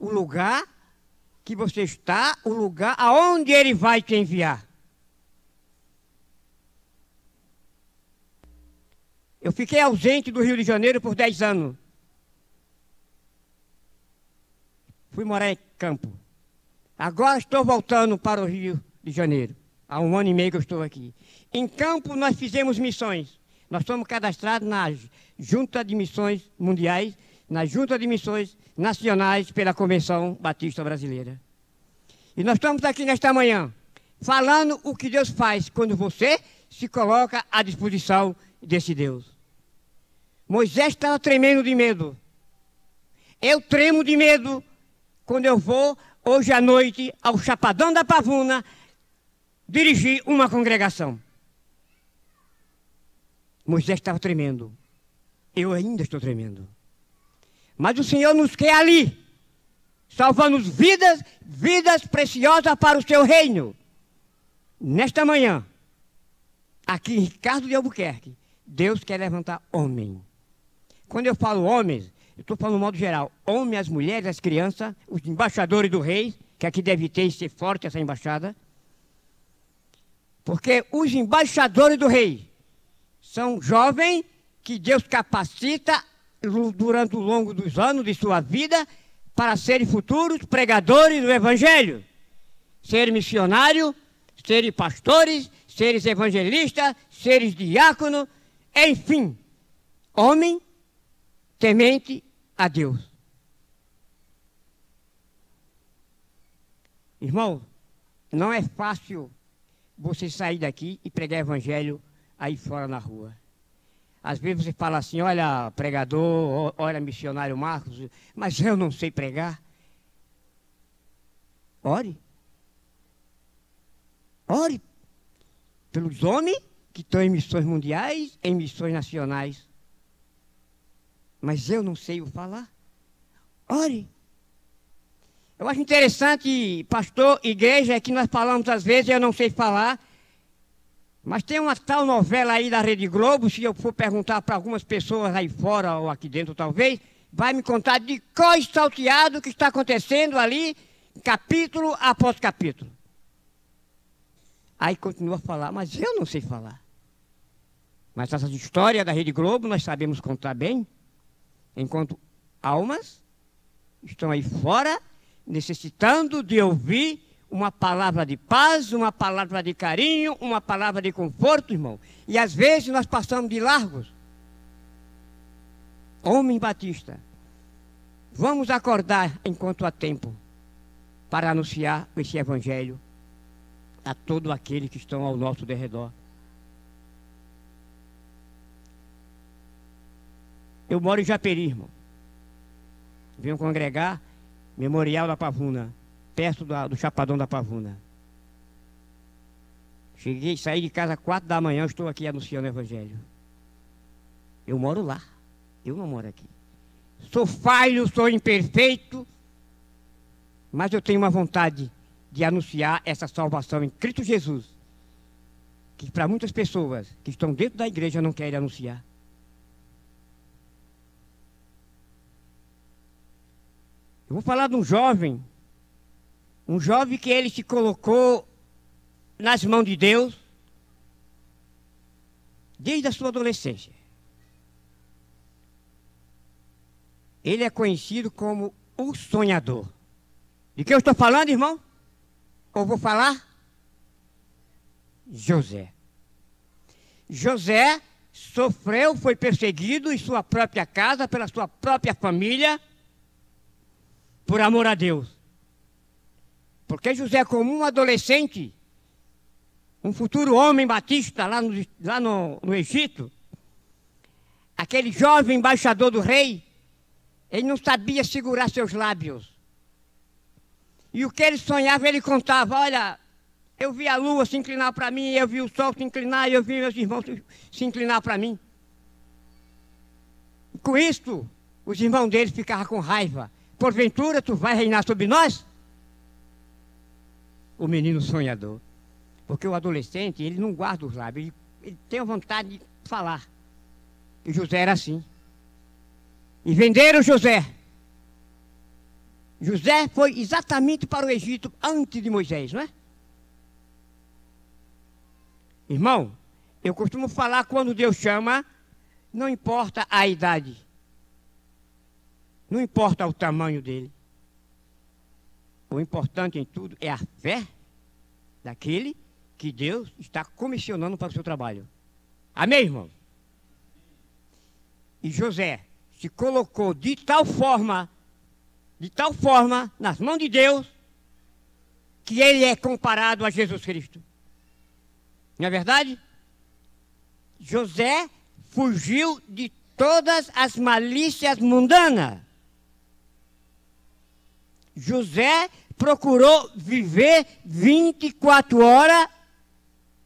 o lugar que você está, o lugar aonde Ele vai te enviar. Eu fiquei ausente do Rio de Janeiro por 10 anos. Fui morar em Campo. Agora estou voltando para o Rio de Janeiro. Há 1 ano e meio que eu estou aqui. Em Campo nós fizemos missões. Nós somos cadastrados na Junta de Missões Mundiais, na Junta de Missões Nacionais pela Convenção Batista Brasileira. E nós estamos aqui nesta manhã, falando o que Deus faz quando você se coloca à disposição desse Deus. Moisés estava tremendo de medo. Eu tremo de medo quando eu vou, hoje à noite, ao Chapadão da Pavuna, dirigir uma congregação. Moisés estava tremendo. Eu ainda estou tremendo. Mas o Senhor nos quer ali, salvando vidas preciosas para o seu reino. Nesta manhã, aqui em Ricardo de Albuquerque, Deus quer levantar homem. Quando eu falo homens, eu estou falando no modo geral. Homens, as mulheres, as crianças, os embaixadores do rei, que aqui deve ter e ser forte essa embaixada. Porque os embaixadores do rei são jovens que Deus capacita durante o longo dos anos de sua vida para serem futuros pregadores do Evangelho. Serem missionários, serem pastores, serem evangelistas, serem diáconos, enfim, homem temente a Deus. Irmão, não é fácil você sair daqui e pregar evangelho aí fora na rua. Às vezes você fala assim, olha pregador, olha missionário Marcos, mas eu não sei pregar. Ore. Ore pelos homens que estão em missões mundiais, em missões nacionais. Mas eu não sei o falar. Ore. Eu acho interessante, pastor, igreja, que nós falamos às vezes, eu não sei falar. Mas tem uma tal novela aí da Rede Globo, se eu for perguntar para algumas pessoas aí fora ou aqui dentro talvez, vai me contar de qual salteado que está acontecendo ali, capítulo após capítulo. Aí continua a falar, mas eu não sei falar. Mas essa história da Rede Globo nós sabemos contar bem, enquanto almas estão aí fora necessitando de ouvir uma palavra de paz, uma palavra de carinho, uma palavra de conforto, irmão. E às vezes nós passamos de largos. Homem Batista, vamos acordar enquanto há tempo para anunciar esse evangelho a todo aquele que estão ao nosso derredor. Eu moro em Japeri, irmão. Venho congregar Memorial da Pavuna, perto do Chapadão da Pavuna. Saí de casa às 4 da manhã, estou aqui anunciando o evangelho. Eu moro lá, eu não moro aqui. Sou falho, sou imperfeito, mas eu tenho uma vontade de anunciar essa salvação em Cristo Jesus, que para muitas pessoas que estão dentro da igreja não querem anunciar. Eu vou falar de um jovem que ele se colocou nas mãos de Deus desde a sua adolescência. Ele é conhecido como o sonhador. De que eu estou falando, irmão? Ou vou falar? José. José sofreu, foi perseguido em sua própria casa, pela sua própria família, por amor a Deus. Porque José, como um adolescente, um futuro homem batista lá no Egito, aquele jovem embaixador do rei, ele não sabia segurar seus lábios. E o que ele sonhava, ele contava, olha, eu vi a lua se inclinar para mim, eu vi o sol se inclinar, eu vi meus irmãos se inclinar para mim. E com isso, os irmãos dele ficavam com raiva. Porventura, tu vai reinar sobre nós? O menino sonhador. Porque o adolescente, ele não guarda os lábios, ele tem a vontade de falar. E José era assim. E venderam José José foi exatamente para o Egito antes de Moisés, não é? Irmão, eu costumo falar quando Deus chama, não importa a idade, não importa o tamanho dele. O importante em tudo é a fé daquele que Deus está comissionando para o seu trabalho. Amém, irmão? E José se colocou de tal forma nas mãos de Deus, que ele é comparado a Jesus Cristo. Não é verdade? José fugiu de todas as malícias mundanas. José procurou viver 24 horas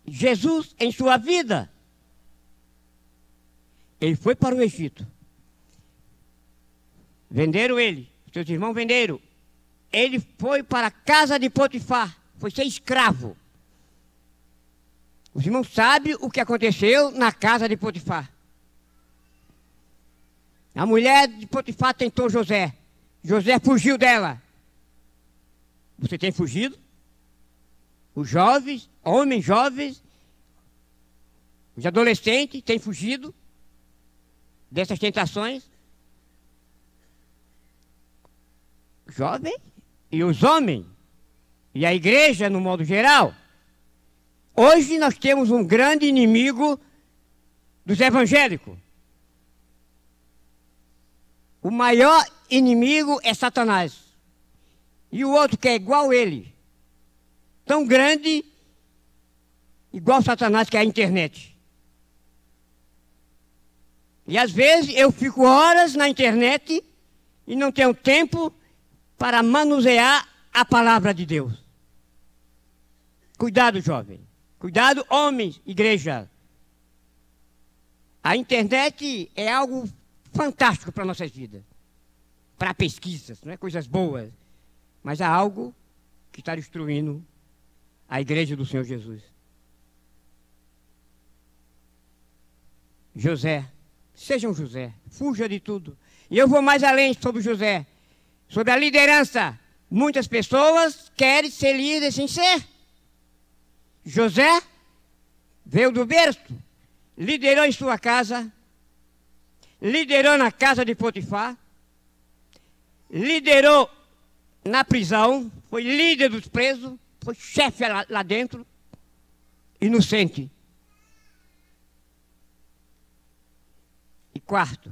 Jesus em sua vida. Ele foi para o Egito. Venderam ele. Seus irmãos venderam. Ele foi para a casa de Potifar. Foi ser escravo. Os irmãos sabem o que aconteceu na casa de Potifar. A mulher de Potifar tentou José. José fugiu dela. Você tem fugido? Os jovens, homens jovens, os adolescentes têm fugido dessas tentações. Jovem e os homens, e a igreja no modo geral. Hoje nós temos um grande inimigo dos evangélicos. O maior inimigo é Satanás. E o outro que é igual a ele, tão grande, igual Satanás, que é a internet. E às vezes eu fico horas na internet e não tenho tempo para manusear a palavra de Deus. Cuidado, jovem. Cuidado, homens, igreja. A internet é algo fantástico para nossas vidas. Para pesquisas, não é? Coisas boas. Mas há algo que está destruindo a igreja do Senhor Jesus. José, seja um José, fuja de tudo. E eu vou mais além sobre José, sobre a liderança. Muitas pessoas querem ser líderes sem ser. José veio do berço, liderou em sua casa, liderou na casa de Potifar, liderou na prisão, foi líder dos presos, foi chefe lá dentro, inocente. E quarto,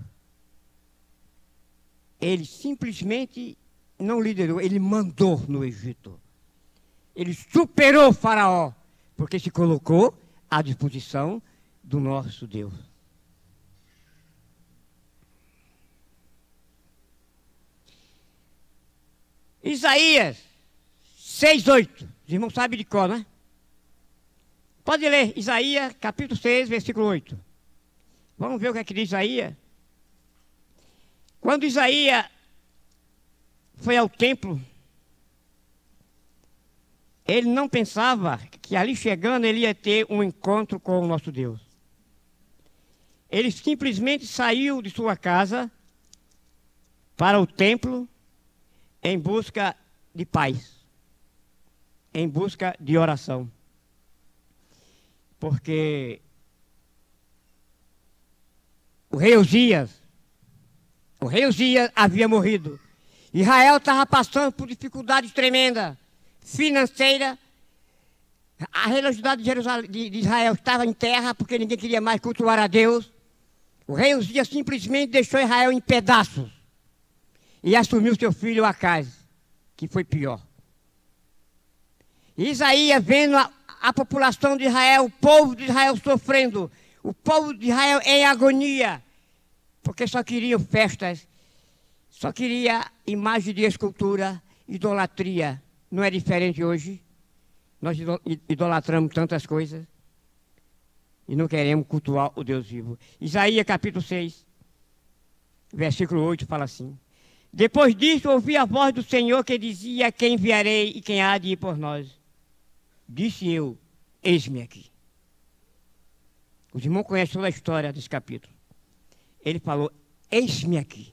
ele simplesmente não liderou, ele mandou no Egito. Ele superou o faraó, porque se colocou à disposição do nosso Deus. Isaías 6:8. Os irmãos sabem de cor, né? Pode ler Isaías capítulo 6, versículo 8. Vamos ver o que é que diz Isaías. Quando Isaías foi ao templo, ele não pensava que ali chegando ele ia ter um encontro com o nosso Deus. Ele simplesmente saiu de sua casa para o templo em busca de paz, em busca de oração. Porque o rei Uzias havia morrido. Israel estava passando por dificuldades tremendas, financeira. A religiosidade de Israel estava em terra porque ninguém queria mais cultuar a Deus. O rei Uzias simplesmente deixou Israel em pedaços e assumiu seu filho Acaz, que foi pior. Isaías, vendo a população de Israel, o povo de Israel sofrendo, o povo de Israel em agonia, porque só queriam festas, só queria imagem de escultura, idolatria. Não é diferente hoje. Nós idolatramos tantas coisas e não queremos cultuar o Deus vivo. Isaías capítulo 6, versículo 8 fala assim: depois disso ouvi a voz do Senhor que dizia: quem enviarei e quem há de ir por nós? Disse eu: eis-me aqui. Os irmãos conhecem toda a história desse capítulo. Ele falou: eis-me aqui.